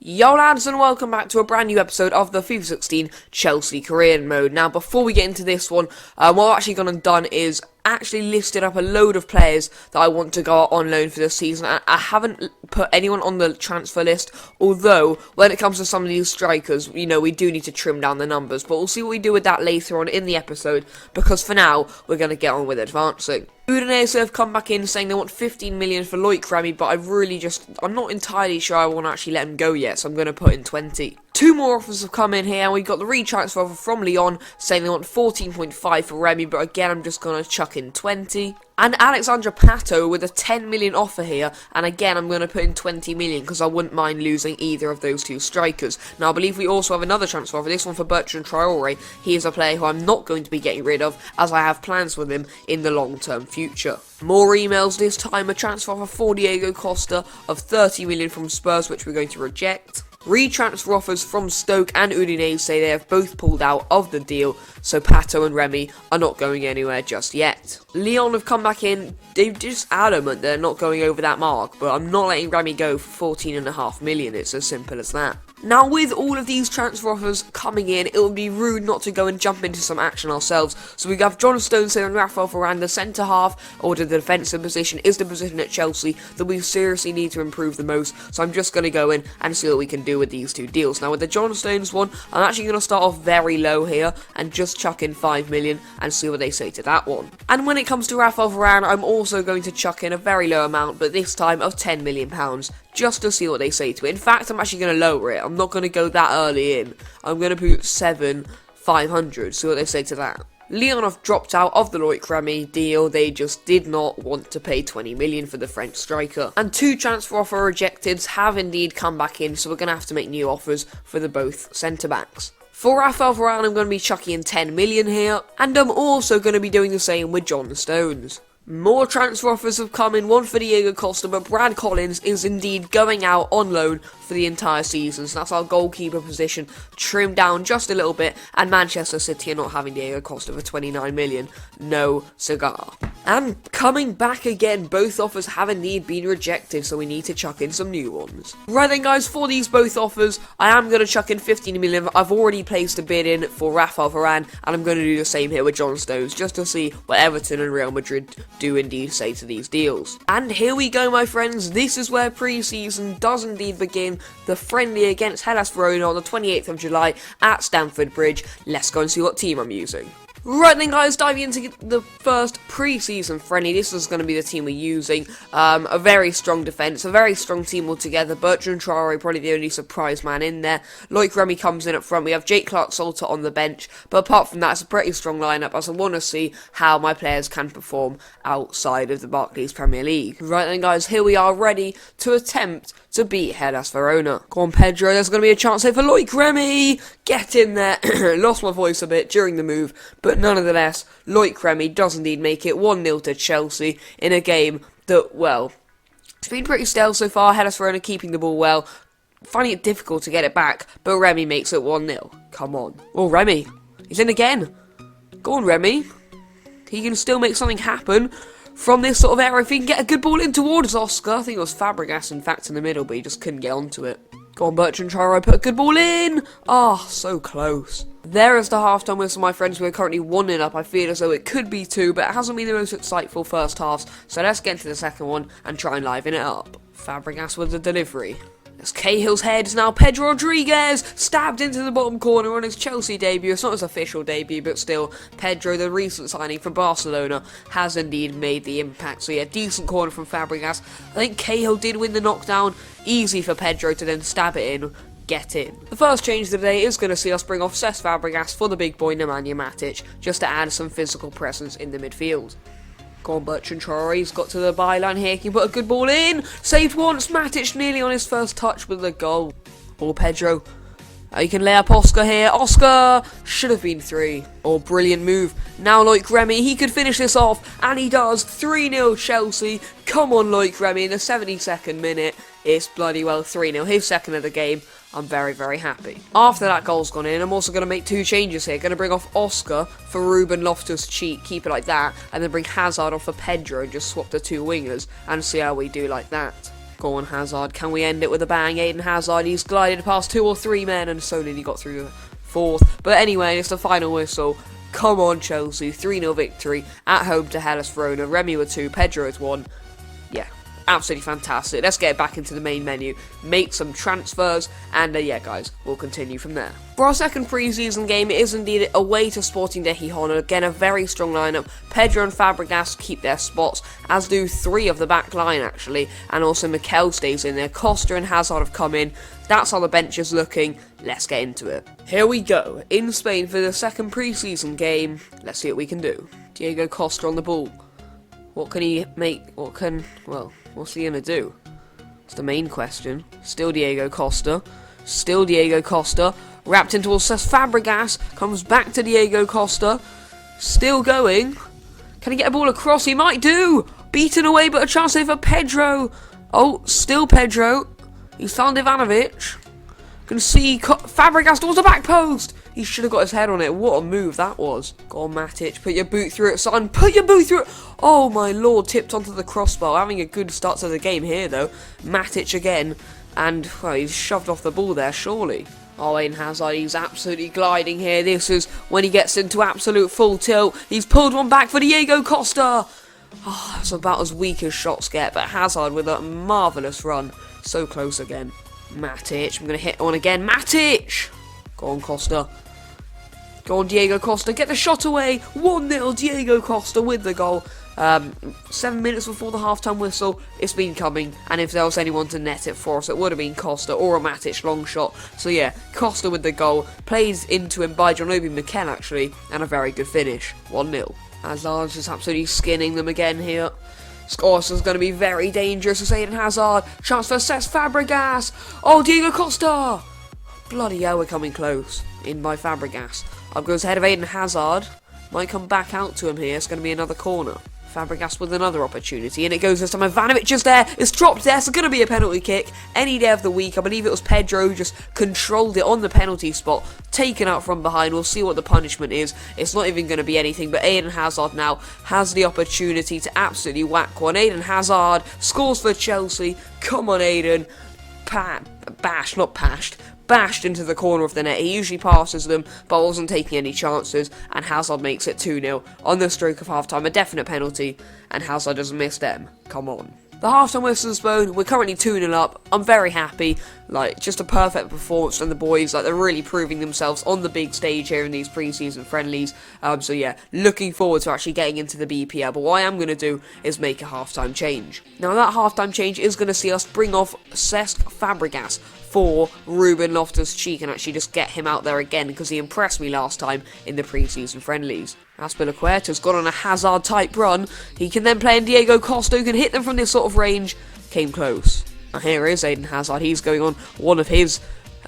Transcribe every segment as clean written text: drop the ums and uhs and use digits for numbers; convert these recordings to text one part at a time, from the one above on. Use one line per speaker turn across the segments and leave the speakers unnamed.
Yo lads, and welcome back to a brand new episode of the FIFA 16 Chelsea Korean mode. Now before we get into this one, what I've actually gone and done is actually listed up a load of players that I want to go out on loan for this season. I haven't put anyone on the transfer list, although when it comes to some of these strikers, you know, we do need to trim down the numbers, but we'll see what we do with that later on in the episode, because for now, we're going to get on with advancing. Udinese have come back in saying they want 15 million for AlexWB, but I'm not entirely sure I want to actually let him go yet, so I'm going to put in 20. Two more offers have come in here, and we've got the retransfer offer from Lyon saying they want 14.5 for Remy, but again, I'm just going to chuck in 20. And Alexandre Pato with a 10 million offer here, and again, I'm going to put in 20 million because I wouldn't mind losing either of those two strikers. Now, I believe we also have another transfer offer, this one for Bertrand Traore. He is a player who I'm not going to be getting rid of, as I have plans with him in the long-term future. More emails this time, a transfer offer for Diego Costa of 30 million from Spurs, which we're going to reject. Retransfer offers from Stoke and Udinese say they have both pulled out of the deal, so Pato and Remy are not going anywhere just yet. Lyon have come back in, they're just adamant they're not going over that mark, but I'm not letting Remy go for 14.5 million, it's as simple as that. Now, with all of these transfer offers coming in, it would be rude not to go and jump into some action ourselves. So we have John Stones and Rafael Varane, the centre half, or the defensive position, is the position at Chelsea that we seriously need to improve the most. So I'm just going to go in and see what we can do with these two deals. Now, with the John Stones one, I'm actually going to start off very low here and just chuck in 5 million and see what they say to that one. And when it comes to Rafael Varane, I'm also going to chuck in a very low amount, but this time of £10 million. Just to see what they say to it. In fact, I'm actually going to lower it. I'm not going to go that early in. I'm going to put 7,500. See what they say to that. Lyon have dropped out of the AlexWB deal. They just did not want to pay 20 million for the French striker. And two transfer offer rejecteds have indeed come back in, so we're going to have to make new offers for the both centre-backs. For Rafael Varane, I'm going to be chucking in 10 million here, and I'm also going to be doing the same with John Stones. More transfer offers have come in, one for Diego Costa, but Brad Collins is indeed going out on loan for the entire season, so that's our goalkeeper position trimmed down just a little bit, and Manchester City are not having Diego Costa for 29 million. No cigar. And coming back again, both offers have indeed been rejected, so we need to chuck in some new ones. Right then guys, for these both offers, I am going to chuck in 15 million. I've already placed a bid in for Rafael Varane, and I'm going to do the same here with John Stones, just to see what Everton and Real Madrid do indeed say to these deals. And here we go, my friends, this is where pre-season does indeed begin. The friendly against Hellas Verona on the 28th of July at Stamford Bridge. Let's go and see what team I'm using. Right then guys, diving into the first pre-season friendly. This is going to be the team we're using. A very strong defence, a very strong team altogether. Bertrand Traore probably the only surprise man in there. AlexWB comes in up front. We have Jake Clark-Salter on the bench. But apart from that, it's a pretty strong lineup, as I want to see how my players can perform outside of the Barclays Premier League. Right then guys, here we are ready to attempt to beat Hellas Verona. Go on Pedro, there's going to be a chance here for AlexWB. Get in there. Lost my voice a bit during the move, but nonetheless, AlexWB does indeed make it 1-0 to Chelsea in a game that, well, it's been pretty stale so far. Hellas Verona keeping the ball well, finding it difficult to get it back, but Remy makes it 1-0. Come on. Oh, Remy. He's in again. Go on, Remy. He can still make something happen from this sort of area. If he can get a good ball in towards Oscar. I think it was Fabregas, in fact, in the middle, but he just couldn't get onto it. Go on, Bertrand Traore, put a good ball in! Ah, so close. There is the half-time whistle, my friends. We're currently 1-0 up. I feel as though it could be 2, but it hasn't been the most insightful first halves. So let's get into the second one and try and liven it up. Fabregas with the delivery. It's Cahill's head, now Pedro Rodriguez, stabbed into the bottom corner on his Chelsea debut. It's not his official debut, but still, Pedro, the recent signing from Barcelona, has indeed made the impact. So yeah, decent corner from Fabregas. I think Cahill did win the knockdown. Easy for Pedro to then stab it in. Get in. The first change of the day is going to see us bring off Cesc Fabregas for the big boy Nemanja Matic, just to add some physical presence in the midfield. Go on, Bertrand Traore, he's got to the byline here, he put a good ball in, saved once, Matic nearly on his first touch with the goal. Ball Pedro, you can lay up Oscar here, Oscar, should have been 3. Oh, brilliant move, now AlexWB, he could finish this off, and he does, 3-0 Chelsea, come on AlexWB in the 72nd minute, it's bloody well 3-0, his second of the game. I'm very, very happy. After that goal's gone in, I'm also going to make 2 changes here. Going to bring off Oscar for Ruben Loftus-Cheek, keep it like that, and then bring Hazard off for Pedro and just swap the 2 wingers and see how we do like that. Go on, Hazard. Can we end it with a bang? Eden Hazard, he's glided past 2 or 3 men and so nearly got through the 4th. But anyway, it's the final whistle. Come on, Chelsea. 3-0 victory at home to Hellas Verona. Remy with 2, Pedro with 1. Yeah, absolutely fantastic. Let's get back into the main menu, make some transfers, and yeah, guys, we'll continue from there. For our second pre-season game, it is indeed away to Sporting de Gijón. Again, a very strong lineup. Pedro and Fabregas keep their spots, as do 3 of the back line, actually, and also Mikel stays in there. Costa and Hazard have come in. That's how the bench is looking. Let's get into it. Here we go, in Spain for the second pre-season game. Let's see what we can do. Diego Costa on the ball. What can he make? What's he going to do? It's the main question. Still Diego Costa. Still Diego Costa. Wrapped into Cesc Fabregas. Comes back to Diego Costa. Still going. Can he get a ball across? He might do. Beaten away, but a chance here for Pedro. Oh, still Pedro. He's found Ivanovic. Can see Fabregas towards the back post. He should have got his head on it. What a move that was. Go on, Matic. Put your boot through it, son. Put your boot through it. Oh, my lord. Tipped onto the crossbar. Having a good start to the game here, though. Matic again. And, well, he's shoved off the ball there, surely. Oh, Eden Hazard, he's absolutely gliding here. This is when he gets into absolute full tilt. He's pulled one back for Diego Costa. Oh, that's about as weak as shots get. But Hazard with a marvellous run. So close again. Matic. I'm going to hit one again. Matic! Go on, Costa. Go on, Diego Costa. Get the shot away. 1-0, Diego Costa with the goal. 7 minutes before the half-time whistle. It's been coming. And if there was anyone to net it for us, it would have been Costa or a Matic long shot. So yeah, Costa with the goal. Plays into him by John-Obi Mikel, actually. And a very good finish. 1-0. Hazard's just absolutely skinning them again here. This is going to be very dangerous for Eden Hazard. Chance for Cesc Fabregas. Oh, Diego Costa. Bloody hell, we're coming close. In by Fabregas. Up goes ahead of Eden Hazard. Might come back out to him here. It's going to be another corner. Fabregas with another opportunity. And it goes this time. Ivanovic is there. It's dropped there. It's going to be a penalty kick. Any day of the week. I believe it was Pedro who just controlled it on the penalty spot. Taken out from behind. We'll see what the punishment is. It's not even going to be anything. But Eden Hazard now has the opportunity to absolutely whack one. Eden Hazard scores for Chelsea. Come on, Eden. Bashed into the corner of the net. He usually passes them, but wasn't taking any chances, and Hazard makes it 2-0 on the stroke of half-time. A definite penalty, and Hazard doesn't miss them. Come on. The half-time whistle is blown. We're currently 2-0 up. I'm very happy. Like, just a perfect performance from the boys. Like, they're really proving themselves on the big stage here in these pre-season friendlies. So yeah, looking forward to actually getting into the BPL. But what I am going to do is make a half-time change. Now, that half-time change is going to see us bring off Cesc Fabregas for Ruben Loftus-Cheek and actually just get him out there again because he impressed me last time in the pre-season friendlies. Azpilicueta's gone on a Hazard-type run. He can then play in Diego Costa, who can hit them from this sort of range. Came close. Now here is Eden Hazard. He's going on one of his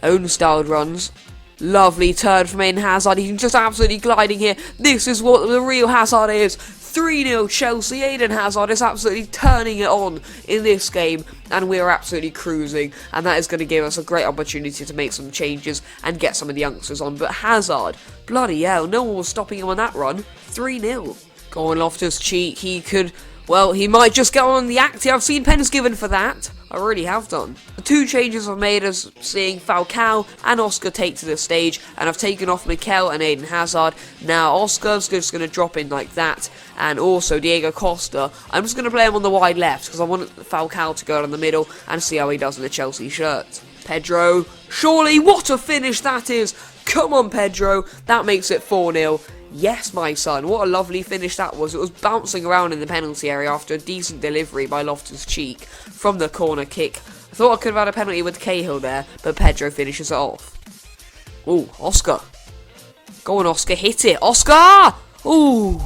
own styled runs. Lovely turn from Eden Hazard. He's just absolutely gliding here. This is what the real Hazard is. 3-0 Chelsea. Eden Hazard is absolutely turning it on in this game, and we're absolutely cruising, and that is going to give us a great opportunity to make some changes and get some of the youngsters on. But Hazard, bloody hell, no one was stopping him on that run. 3-0. Go on, Loftus-Cheek. He could, well, he might just go on the act here. I've seen pens given for that. I really have done. The 2 changes I've made is seeing Falcao and Oscar take to the stage, and I've taken off Mikel and Eden Hazard. Now Oscar's just going to drop in like that, and also Diego Costa. I'm just going to play him on the wide left because I want Falcao to go down the middle and see how he does in the Chelsea shirt. Pedro, surely, what a finish that is! Come on, Pedro, that makes it 4-0. Yes, my son, what a lovely finish that was. It was bouncing around in the penalty area after a decent delivery by Loftus-Cheek from the corner kick. I thought I could have had a penalty with Cahill there, but Pedro finishes it off. Ooh, Oscar. Go on, Oscar, hit it. Oscar! Ooh.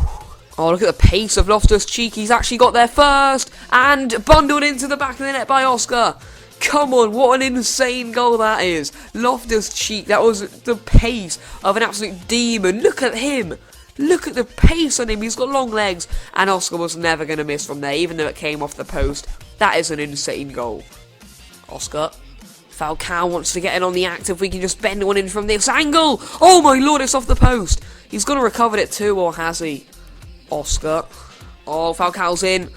Oh, look at the pace of Loftus-Cheek. He's actually got there first and bundled into the back of the net by Oscar. Come on, what an insane goal that is. Loftus-Cheek, that was the pace of an absolute demon. Look at him. Look at the pace on him. He's got long legs. And Oscar was never going to miss from there, even though it came off the post. That is an insane goal. Oscar. Falcao wants to get in on the act if we can just bend one in from this angle. Oh my lord, it's off the post. He's going to recover it too, or has he? Oscar. Oh, Falcao's in.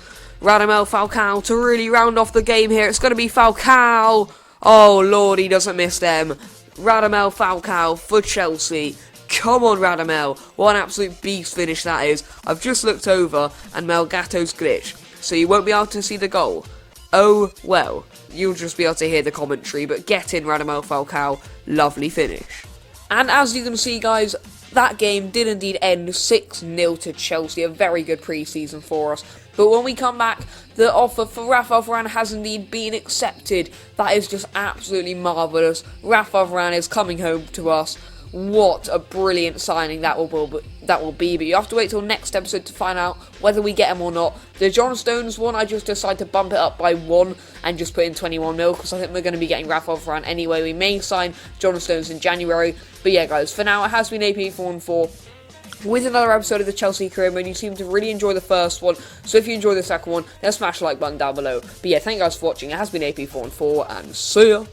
Radamel Falcao to really round off the game here. It's going to be Falcao. Oh, Lord, he doesn't miss them. Radamel Falcao for Chelsea. Come on, Radamel. What an absolute beast finish that is. I've just looked over, and Melgato's glitched, so you won't be able to see the goal. Oh, well. You'll just be able to hear the commentary, but get in, Radamel Falcao. Lovely finish. And as you can see, guys, that game did indeed end 6-0 to Chelsea. A very good pre-season for us. But when we come back, the offer for Rafael Varane has indeed been accepted. That is just absolutely marvellous. Rafael Varane is coming home to us. What a brilliant signing that will be. But you have to wait till next episode to find out whether we get him or not. The John Stones one, I just decided to bump it up by 1 and just put in 21 mil because I think we're going to be getting Rafael Varane anyway. We may sign John Stones in January. But yeah, guys, for now it has been AP414 with another episode of the Chelsea Career Mode. You seem to really enjoy the first one, so if you enjoy the second one, then smash the like button down below. But yeah, thank you guys for watching. It has been AP414, and see ya!